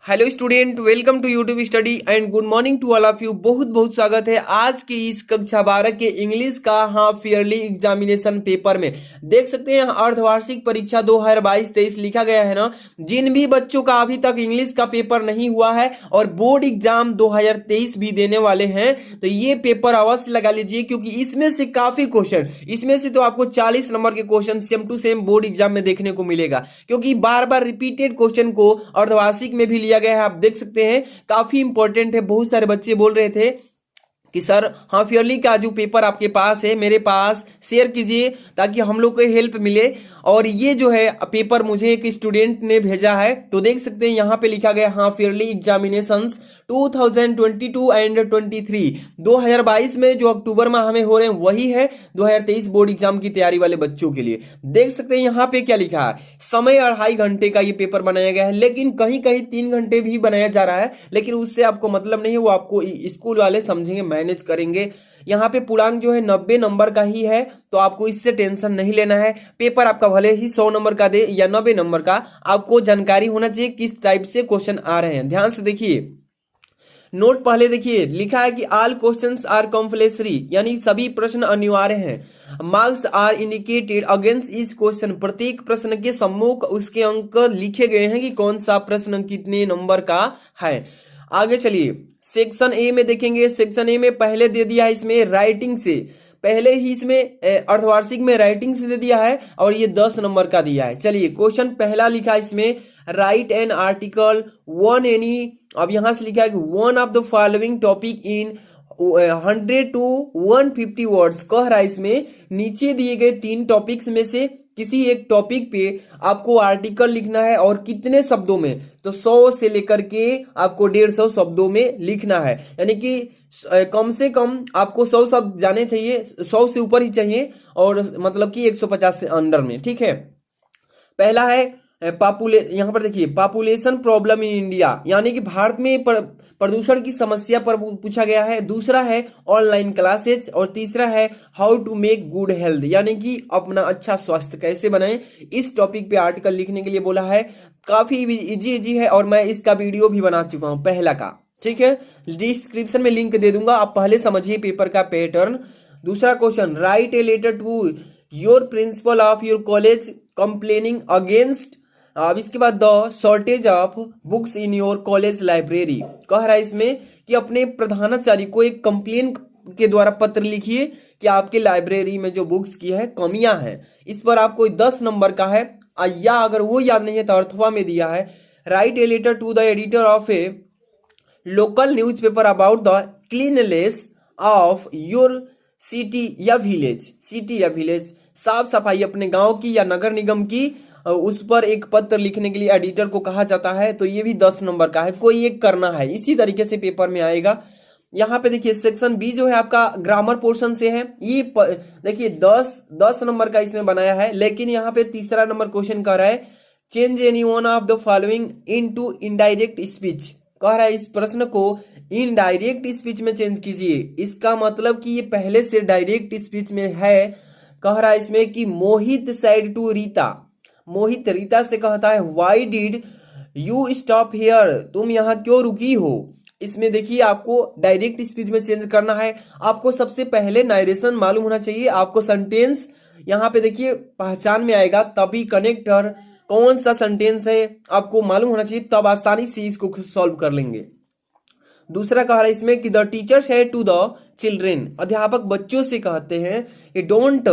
Hello student, welcome to YouTube study and good morning to all of you. बहुत बहुत स्वागत है आज के इस कक्षा 12 के इंग्लिश का हाफ ईयरली एग्जामिनेशन पेपर में। देख सकते हैं अर्धवार्षिक परीक्षा 2022-23 लिखा गया है ना। जिन भी बच्चों का अभी तक इंग्लिश का पेपर नहीं हुआ है और बोर्ड एग्जाम 2023 भी देने वाले हैं तो ये पेपर अवश्य लगा लीजिए, क्योंकि इसमें से काफी क्वेश्चन, इसमें से तो आपको 40 नंबर के question same to same board exam में देखने को मिलेगा, क्योंकि बार बार रिपीटेड क्वेश्चन को अर्धवार्षिक में भी लिया गया है। आप देख सकते हैं काफी इंपॉर्टेंट है। बहुत सारे बच्चे बोल रहे थे कि सर हाफ ईयरली का जो पेपर आपके पास है मेरे पास शेयर कीजिए ताकि हम लोग को हेल्प मिले। और ये जो है पेपर मुझे एक स्टूडेंट ने भेजा है, तो देख सकते हैं यहाँ पे लिखा गया हाफ ईयरली एग्जामिनेशंस 2022 एंड 23। 2022 में जो अक्टूबर माह में हो रहे हैं वही है 2023 बोर्ड एग्जाम की तैयारी वाले बच्चों के लिए। देख सकते हैं यहाँ पे क्या लिखा है, समय 2.5 घंटे का ये पेपर बनाया गया है, लेकिन कहीं कहीं 3 घंटे भी बनाया जा रहा है, लेकिन उससे आपको मतलब नहीं है, वो आपको स्कूल वाले समझेंगे, मैनेज करेंगे। यहाँ पे पूर्णांक जो है 90 नंबर का ही है, तो आपको इससे टेंशन नहीं लेना है। पेपर आपका भले ही 100 नंबर का दे या 90 नंबर का, आपको जानकारी होना चाहिए किस टाइप से क्वेश्चन आ रहे हैं। ध्यान से देखिए, नोट पहले देखिए, लिखा है कि ऑल क्वेश्चंस आर कंपल्सरी, यानी सभी प्रश्न अनिवार्य हैं। Marks are indicated against each question, प्रत्येक प्रश्न के सम्मुख उसके अंक लिखे गए हैं कि कौन सा प्रश्न कितने नंबर का है। आगे चलिए, सेक्शन ए में देखेंगे। सेक्शन ए में पहले दे दिया है इसमें राइटिंग से, पहले ही इसमें अर्धवार्षिक में राइटिंग से दे दिया है और ये 10 नंबर का दिया है। चलिए, क्वेश्चन पहला लिखा है इसमें, right an article one any, अब यहां से लिखा है कि one of the following topic in 100 to 150 words. कह रहा है इसमें नीचे दिए गए 3 टॉपिक्स में से किसी एक टॉपिक पे आपको आर्टिकल लिखना है, और कितने शब्दों में, तो 100 से लेकर के आपको 150 शब्दों में लिखना है। यानी कि कम से कम आपको 100 शब्द जाने चाहिए, 100 से ऊपर ही चाहिए, और मतलब कि 150 से अंडर में। ठीक है, पहला है यहाँ पर देखिए, पॉपुलेशन प्रॉब्लम इन इंडिया, यानी कि भारत में प्रदूषण की समस्या पर पूछा गया है। दूसरा है ऑनलाइन क्लासेज, और तीसरा है how to make good health, यानी कि अपना अच्छा स्वास्थ्य कैसे बनाएं। इस टॉपिक पे आर्टिकल लिखने के लिए बोला है। काफी इजी है, और मैं इसका वीडियो भी बना चुका हूं पहला का। ठीक है, डिस्क्रिप्शन में लिंक दे दूंगा, आप पहले समझिए पेपर का पैटर्न। दूसरा question, write a letter to your principal of your college complaining against, अब इसके बाद the shortage of books in your college library. कह रहा है इसमें कि अपने प्रधानाचार्य को एक कंप्लेन के द्वारा पत्र लिखिए कि आपके लाइब्रेरी में जो बुक्स की है कमियां हैं। इस पर आपको 10 नंबर का है, या अगर वो याद नहीं है तो अर्थवा में दिया है, write a letter to the editor of a local newspaper about the cleanness of your city या विलेज। सिटी या विलेज, साफ सफाई अपने गांव की या नगर निगम की, उस पर एक पत्र लिखने के लिए एडिटर को कहा जाता है। तो ये भी 10 नंबर का है, कोई एक करना है। इसी तरीके से पेपर में आएगा। यहाँ पे देखिए, सेक्शन बी जो है आपका ग्रामर पोर्शन से है। ये देखिए 10 नंबर का इसमें बनाया है, लेकिन यहाँ पे तीसरा नंबर क्वेश्चन कर रहा है, change any one of the following into indirect speech. कह रहा है इस प्रश्न को इनडायरेक्ट स्पीच में चेंज कीजिए। इसका मतलब कि ये पहले से डायरेक्ट स्पीच में है। कह रहा है इसमें कि मोहित साइड टू रीता, मोहित रीता से कहता है why did you stop here, तुम यहाँ क्यों रुकी हो। इसमें देखिए आपको डायरेक्ट स्पीच में चेंज करना है। आपको सबसे पहले नारेशन मालूम होना चाहिए, आपको सेंटेंस यहाँ पे देखिए पहचान में आएगा, तभी कनेक्टर कौन सा सेंटेंस है आपको मालूम होना चाहिए, तब आसानी से इसको सॉल्व कर लेंगे। दूसरा कह रहा है इसमें कि the teacher said to the children, अध्यापक बच्चों से कहते हैं don't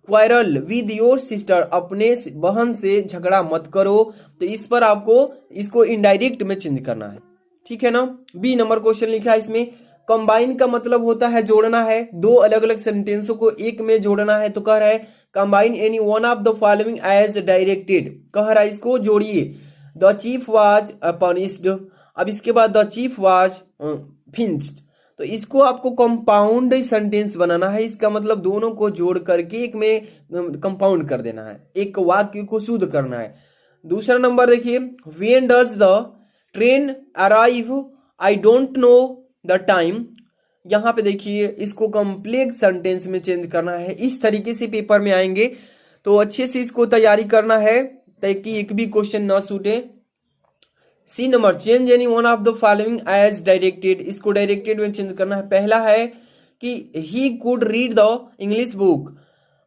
quarrel with your sister, अपने बहन से झगड़ा मत करो। तो इस पर आपको इसको इनडायरेक्ट में चेंज करना है। ठीक है ना। बी नंबर क्वेश्चन लिखा है इसमें, कंबाइन का मतलब होता है जोड़ना है, दो अलग अलग सेंटेंसों को एक में जोड़ना है। तो कह रहा है combine any one of the following as directed. कह रहा है इसको जोड़िए, द चीफ वाज पनिश्ड, अब इसके बाद द चीफ वाज फिंच्ड। तो इसको आपको कंपाउंड सेंटेंस बनाना है। इसका मतलब दोनों को जोड़ करके एक में कंपाउंड कर देना है, एक वाक्य को शुद्ध करना है। दूसरा नंबर देखिए, when does the train arrive, I don't know the time. यहाँ पे देखिए इसको कॉम्प्लेक्स सेंटेंस में चेंज करना है। इस तरीके से पेपर में आएंगे, तो अच्छे से इसको तैयारी करना है ताकि एक भी क्वेश्चन ना छूटे। C number, change any one of the following as directed, इसको डायरेक्टेड में चेंज करना है। पहला है कि he could read the English book,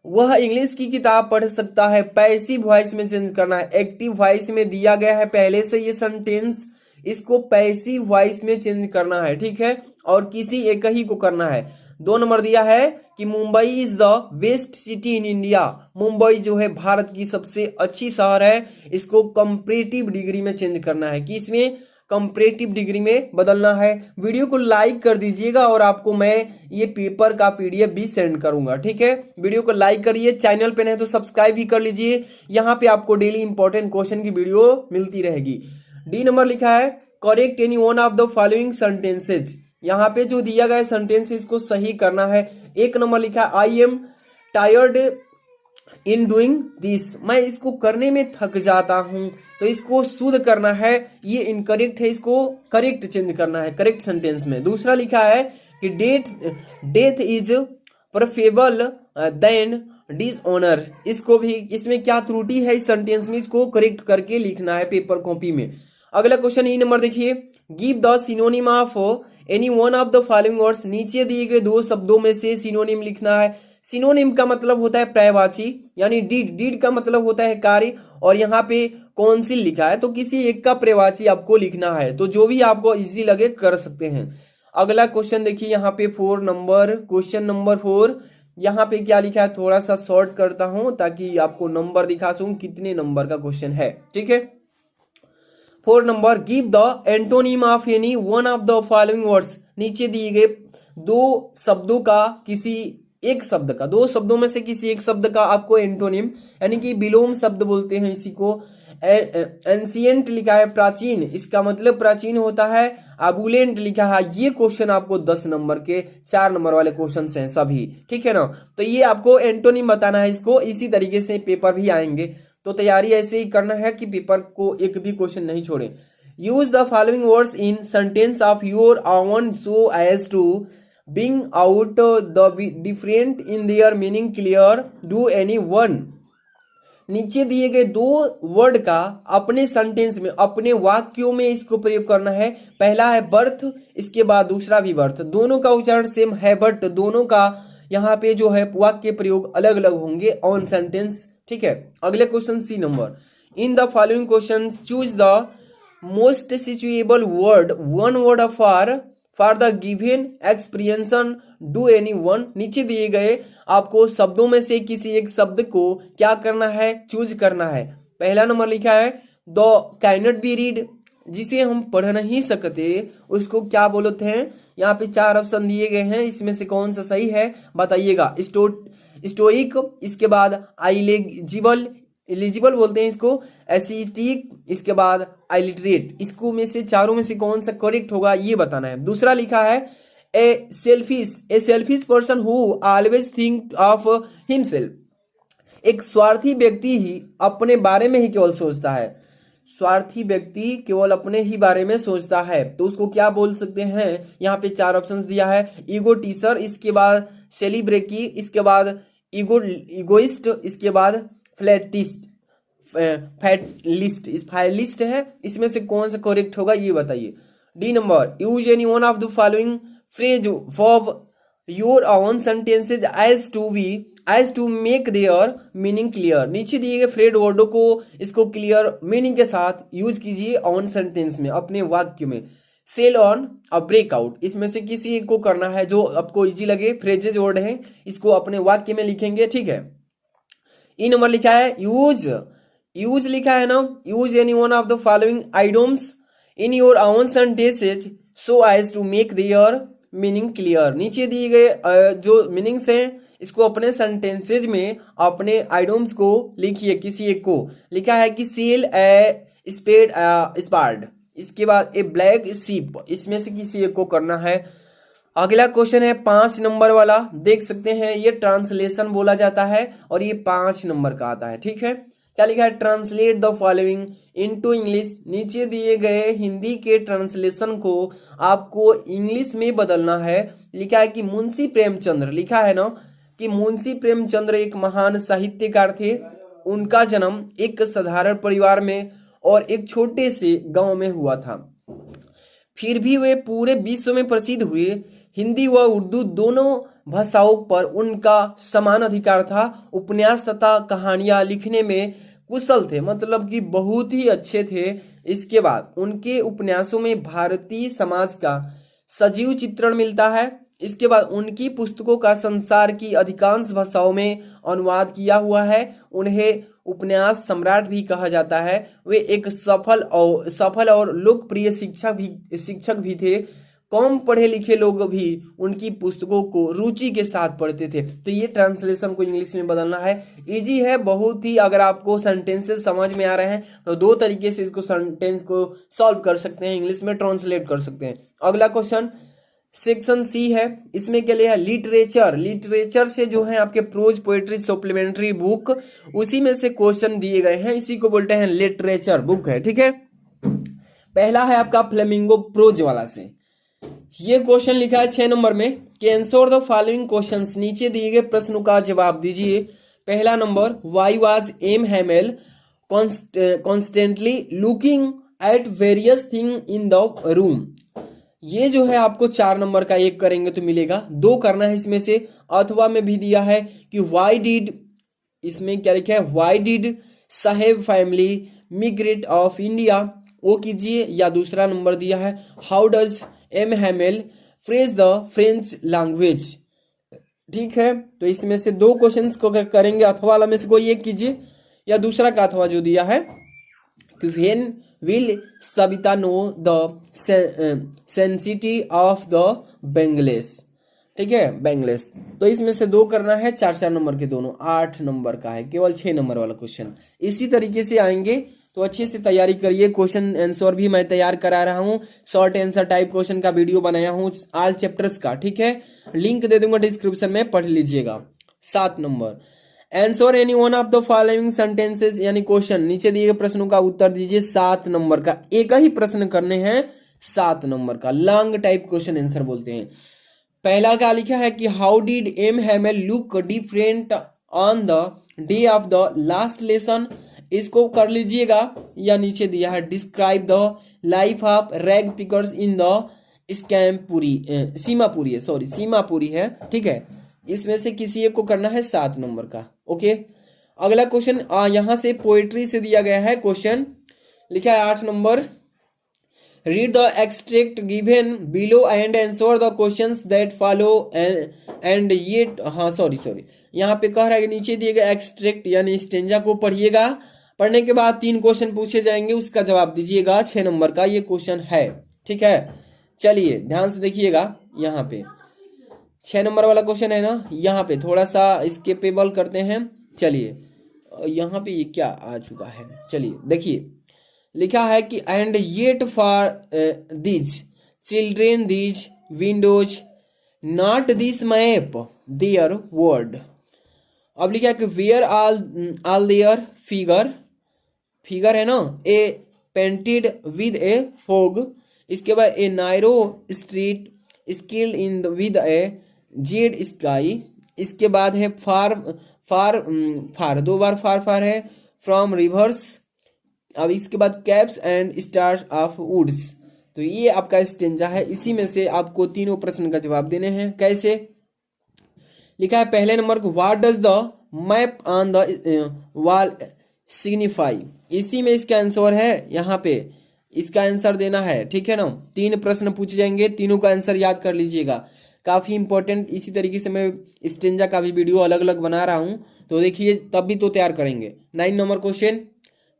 वह इंग्लिश की किताब पढ़ सकता है, पैसिव वॉइस में चेंज करना है। एक्टिव वॉइस में दिया गया है पहले से ये सेंटेंस, इसको पैसिव वॉइस में चेंज करना है, ठीक है, और किसी एक ही को करना है। 2 नंबर दिया है कि Mumbai is the best city in India, Mumbai जो है भारत की सबसे अच्छी शहर है, इसको कंपैरेटिव डिग्री में चेंज करना है, कि इसमें कंपैरेटिव डिग्री में बदलना है। वीडियो को लाइक कर दीजिएगा और आपको मैं ये पेपर का पीडीएफ भी सेंड करूंगा, ठीक है। वीडियो को लाइक करिए, चैनल पे नहीं तो सब्सक्राइब भी कर लीजिए, यहाँ पे आपको डेली इंपॉर्टेंट क्वेश्चन की वीडियो मिलती रहेगी। डी नंबर लिखा है correct any one of the following sentences, यहाँ पे जो दिया गया सेंटेंस इसको सही करना है। 1 नंबर लिखा है I am tired in doing this, मैं इसको करने में थक जाता हूं, तो इसको शुद्ध करना है, ये इनकरेक्ट है, इसको करेक्ट चेंज करना है करेक्ट सेंटेंस में। दूसरा लिखा है कि death is preferable than dishonour, इसको भी, इसमें क्या त्रुटि है इस सेंटेंस में, इसको करेक्ट करके लिखना है पेपर कॉपी में। अगला क्वेश्चन ई नंबर देखिए, give the synonym of any one of the following words, नीचे दिए गए 2 शब्दों में से सिनोनिम लिखना है। सिनोनिम का मतलब होता है पर्यायवाची, यानी डीड का मतलब होता है कार्य, और यहाँ पे कौंसिल लिखा है तो किसी एक का पर्यायवाची आपको लिखना है, तो जो भी आपको इजी लगे कर सकते हैं। अगला क्वेश्चन देखिए यहाँ पे 4 नंबर, क्वेश्चन नंबर 4, यहाँ पे क्या लिखा है, थोड़ा सा शॉर्ट करता हूं ताकि आपको नंबर दिखा सकूं कितने नंबर का क्वेश्चन है, ठीक है। 4 number, give the antonym of any one of the following words, नीचे दिए गए 2 शब्दों का, किसी एक शब्द का, 2 शब्दों में से किसी एक शब्द का आपको एंटोनिम यानी कि विलोम शब्द बोलते हैं इसी को। एंशिएंट लिखा है प्राचीन, इसका मतलब प्राचीन होता है। अबुलेंट लिखा है, ये क्वेश्चन आपको 10 नंबर के 4 नंबर वाले क्वेश्चन हैं सभी, ठीक है ना, तो ये आपको एंटोनिम बताना है, इसको इसी तरीके से पेपर भी आएंगे, तो तैयारी ऐसे ही करना है कि पेपर को एक भी क्वेश्चन नहीं छोड़े। Use the following words in sentence of your own so as to bring out the different in their meaning clear, do any one, नीचे दिए गए 2 वर्ड का अपने सेंटेंस में, अपने वाक्यों में इसको प्रयोग करना है। पहला है बर्थ, इसके बाद दूसरा भी बर्थ, दोनों का उच्चारण सेम है बट दोनों का यहाँ पे जो है वाक्य प्रयोग अलग अलग होंगे ऑन सेंटेंस, ठीक है। अगले question C number, in the following question choose the most suitable word, one word for the given expression, do any one, नीचे दिए गए आपको शब्दों में से किसी एक शब्द को क्या करना है, चूज करना है। पहला नंबर लिखा है द कैनॉट बी रीड, जिसे हम पढ़ नहीं सकते उसको क्या बोलते हैं, यहाँ पे 4 ऑप्शन दिए गए हैं, इसमें से कौन सा सही है बताइएगा। स्टोइक, इसके बाद एलिजिबल बोलते हैं इसको, एसिटिक, इसके बाद आइलिटरेट, इसको में से चारों में से कौन सा करेक्ट होगा ये बताना है। दूसरा लिखा है A selfish person who always think of himself, एक स्वार्थी व्यक्ति ही अपने बारे में ही केवल सोचता है, स्वार्थी व्यक्ति केवल अपने ही बारे में सोचता है, तो उसको क्या बोल सकते हैं, यहाँ पे 4 ऑप्शन दिया है, ईगोटिसर, इसके बाद सेलिब्रेकी, इसके बाद इगोइस्ट, इसके बाद फाइलिस्ट है, इसमें से कौन सा करेक्ट होगा ये बताइए। D number, use any one of the following phrase for your own sentences as to make their meaning clear, नीचे दिए गए फ्रेड वर्डों को इसको क्लियर मीनिंग के साथ यूज कीजिए ऑन सेंटेंस में, अपने वाक्य में। सेल ऑन अ ब्रेकआउट, इसमें से किसी एक को करना है जो आपको इजी लगे, फ्रेजेज वर्ड है, इसको अपने वाक्य में लिखेंगे, ठीक है। ई नंबर लिखा है यूज लिखा है ना, use any one of the following items in your own sentences so as to make their meaning clear, नीचे दिए गए जो मीनिंग्स हैं इसको अपने सेंटेंसेज में अपने आइटम्स को लिखिए, किसी एक को लिखा है कि सेल ए स्पेड स्पार्ड, इसके बाद ए ब्लैक सीप, इसमें से किसी एक को करना है। अगला क्वेश्चन है 5 नंबर वाला, देख सकते हैं ये ट्रांसलेशन बोला जाता है और ये 5 नंबर का आता है, ठीक है। क्या लिखा है, translate the following into English, नीचे दिए गए हिंदी के ट्रांसलेशन को आपको इंग्लिश में बदलना है। लिखा है कि मुंशी प्रेमचंद्र, लिखा है ना कि मुंशी प्रेमचंद्र एक महान साहित्यकार थे, उनका जन्म एक साधारण परिवार में और एक छोटे से गांव में हुआ था। फिर भी वे पूरे विश्व में प्रसिद्ध हुए। हिंदी व उर्दू दोनों भाषाओं पर उनका समान अधिकार था। उपन्यास तथा कहानियां लिखने में कुशल थे, मतलब कि बहुत ही अच्छे थे। इसके बाद उनके उपन्यासों में भारतीय समाज का सजीव चित्रण मिलता है। इसके बाद उनकी पुस्तकों का संसार की अधिकांश भाषाओं में अनुवाद किया हुआ है। उन्हें उपन्यास सम्राट भी कहा जाता है। वे एक सफल और लोकप्रिय शिक्षक भी थे। कम पढ़े लिखे लोग भी उनकी पुस्तकों को रुचि के साथ पढ़ते थे। तो ये ट्रांसलेशन को इंग्लिश में बदलना है। इजी है बहुत ही। अगर आपको सेंटेंसेस समझ में आ रहे हैं तो दो तरीके से इसको सेंटेंस को सॉल्व कर सकते हैं, इंग्लिश में ट्रांसलेट कर सकते हैं। अगला क्वेश्चन सेक्शन सी है। इसमें क्या लिया है? लिटरेचर। लिटरेचर से जो है आपके प्रोज पोएट्री सप्लीमेंट्री बुक, उसी में से क्वेश्चन दिए गए हैं, इसी को बोलते हैं लिटरेचर बुक है। ठीक है, पहला है आपका फ्लेमिंगो प्रोज वाला से। ये क्वेश्चन लिखा है 6 नंबर में कि आंसर द फॉलोइंग क्वेश्चंस, नीचे दिए गए प्रश्नों का जवाब दीजिए। पहला number, why was M Hamel constantly looking at various thing in the room. ये जो है आपको 4 नंबर का, एक करेंगे तो मिलेगा, 2 करना है इसमें से। अथवा में भी दिया है कि व्हाई डिड, इसमें क्या लिखा है? Why did Saheb family migrate of India, वो कीजिए। या दूसरा नंबर दिया है how does M Hamel praise the French language. ठीक है, तो इसमें से 2 क्वेश्चंस को करेंगे, अथवा वाला में से कोई एक कीजिए, या दूसरा का अथवा जो दिया है कि when will Savita know the sanctity of the bangles. ठीक है, बेंगलेस। तो इसमें से 2 करना है, 4 नंबर के दोनों। 8 नंबर का है केवल 6 नंबर वाला क्वेश्चन। इसी तरीके से आएंगे, तो अच्छे से तैयारी करिए। क्वेश्चन आंसर भी मैं तैयार करा रहा हूँ, शॉर्ट आंसर टाइप क्वेश्चन का वीडियो बनाया हूँ ऑल चैप्टर्स का। ठीक है, लिंक दे दूंगा डिस्क्रिप्शन में, पढ़ लीजिएगा। 7 number, answer any one of the following sentences, यानी क्वेश्चन, नीचे दिए गए प्रश्नों का उत्तर दीजिए। 7 नंबर का, एक ही प्रश्न करने हैं, 7 नंबर का लॉन्ग टाइप क्वेश्चन आंसर बोलते हैं। पहला क्या लिखा है कि how did M Hamel look different on the day of the last lesson, इसको कर लीजिएगा। या नीचे दिया है describe the life of rag pickers in the Seemapuri है, सॉरी सीमापुरी है। ठीक है, इसमें से किसी एक को करना है, 7 नंबर का। ओके, अगला क्वेश्चन यहां से पोएट्री से दिया गया है। क्वेश्चन लिखा है 8 number, read the extract given below and answer the questions that follow and ये, हाँ सॉरी यहाँ पे कह रहा है कि नीचे दिए गए एक्सट्रैक्ट यानी स्टेंजा को पढ़िएगा। पढ़ने के बाद 3 क्वेश्चन पूछे जाएंगे, उसका जवाब दीजिएगा। 6 नंबर का ये क्वेश्चन है। ठीक है, चलिए ध्यान से देखिएगा। यहाँ पे 6 नंबर वाला क्वेश्चन है ना, यहाँ पे थोड़ा सा स्किपेबल करते हैं। चलिए, यहाँ पे ये क्या आ चुका है, चलिए देखिए। लिखा है कि and yet for these children these windows not this map their word. अब लिखा है कि वेयर ऑल देयर फिगर है ना, a painted with a fog. इसके बाद a narrow street skilled in with a jade sky. इसके बाद है फार 2 बार फार है, फ्रॉम रिवर्स। अब इसके बाद caps and stars of woods. तो ये आपका स्टेंजा है, इसी में से आपको 3 प्रश्न का जवाब देने हैं। कैसे लिखा है? पहले नंबर को what does the map on the wall signify, इसी में इसका आंसर है। यहाँ पे इसका आंसर देना है। ठीक है ना, 3 प्रश्न पूछे जाएंगे, तीनों का आंसर याद कर लीजिएगा, काफी इंपॉर्टेंट। इसी तरीके से मैं स्टेंजा का भी वीडियो अलग अलग बना रहा हूं, तो देखिए तब भी तो तैयार करेंगे। 9 number question,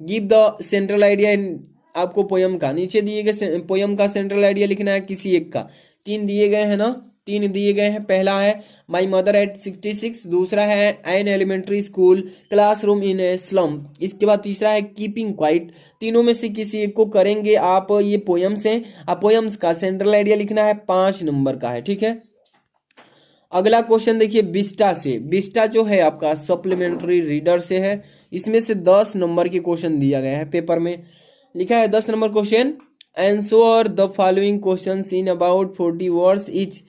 give the central idea in, आपको पोयम का, नीचे दिए गए पोयम का सेंट्रल आइडिया लिखना है किसी एक का। 3 दिए गए हैं ना, 3 दिए गए हैं। पहला है माई मदर एट 66, दूसरा है an elementary school classroom in a slum. इसके बाद तीसरा है कीपिंग क्वाइट। तीनों में से किसी एक को करेंगे आप। ये पोयम्स हैं, आप पोयम्स का सेंट्रल आइडिया लिखना है, 5 नंबर का है। ठीक है, अगला क्वेश्चन देखिए बिस्टा से। बिस्टा जो है आपका सप्लीमेंट्री रीडर से है, इसमें से 10 नंबर के क्वेश्चन दिया गया है पेपर में। लिखा है 10 number question, answer the following questions in about 40 words each.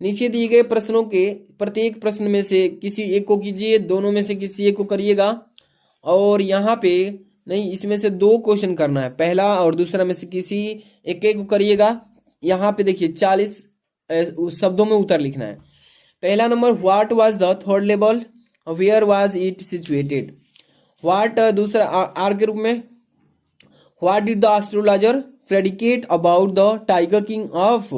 नीचे दिए गए प्रश्नों के प्रत्येक प्रश्न में से किसी एक को कीजिए, दोनों में से किसी एक को करिएगा। और यहाँ पे नहीं, इसमें से 2 क्वेश्चन करना है, पहला और दूसरा में से किसी एक एक को करिएगा। यहाँ पे देखिए 40 शब्दों में उत्तर लिखना है। पहला number, what was the third level, where was it situated. What दूसरा आर के रूप में, what did the astrologer predicate about the tiger king of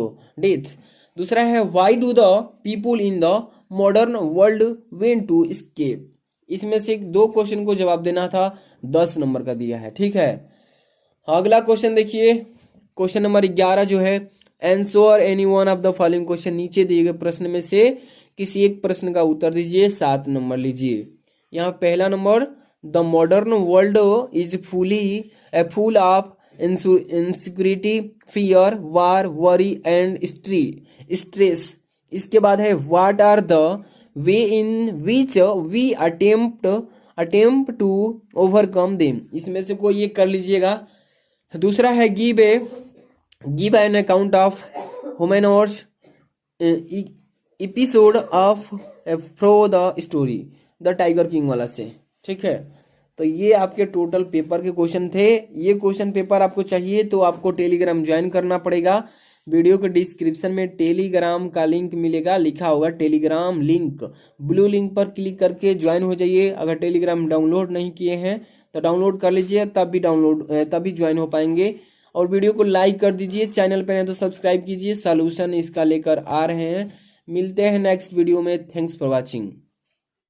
death. दूसरा है, why do the people in the modern world went to escape. इसमें से 2 question को जवाब देना था, 10 नंबर का दिया है। ठीक है, अगला क्वेश्चन देखिए, क्वेश्चन नंबर 11 जो है, answer any one of the following question. नीचे दिए गए प्रश्न में से किसी एक प्रश्न का उत्तर दीजिए, 7 नंबर लीजिए। यहाँ पहला number, the modern world is full of insecurity, fear, war, worry and stress. इसके बाद है, what are the way in which we attempt to overcome them. इसमें से कोई एक कर लीजिएगा। दूसरा है, give an account of humorous episode of from the story the tiger king वाला से। ठीक है, तो ये आपके टोटल पेपर के क्वेश्चन थे। ये क्वेश्चन पेपर आपको चाहिए तो आपको टेलीग्राम ज्वाइन करना पड़ेगा। वीडियो के डिस्क्रिप्शन में टेलीग्राम का लिंक मिलेगा, लिखा होगा टेलीग्राम लिंक, ब्लू लिंक पर क्लिक करके ज्वाइन हो जाइए। अगर टेलीग्राम डाउनलोड नहीं किए हैं तो डाउनलोड कर लीजिए, तभी ज्वाइन हो पाएंगे। और वीडियो को लाइक कर दीजिए, चैनल पर नहीं तो सब्सक्राइब कीजिए, सॉल्यूशन इसका लेकर आ रहे हैं। मिलते हैं नेक्स्ट वीडियो में। Thanks for watching.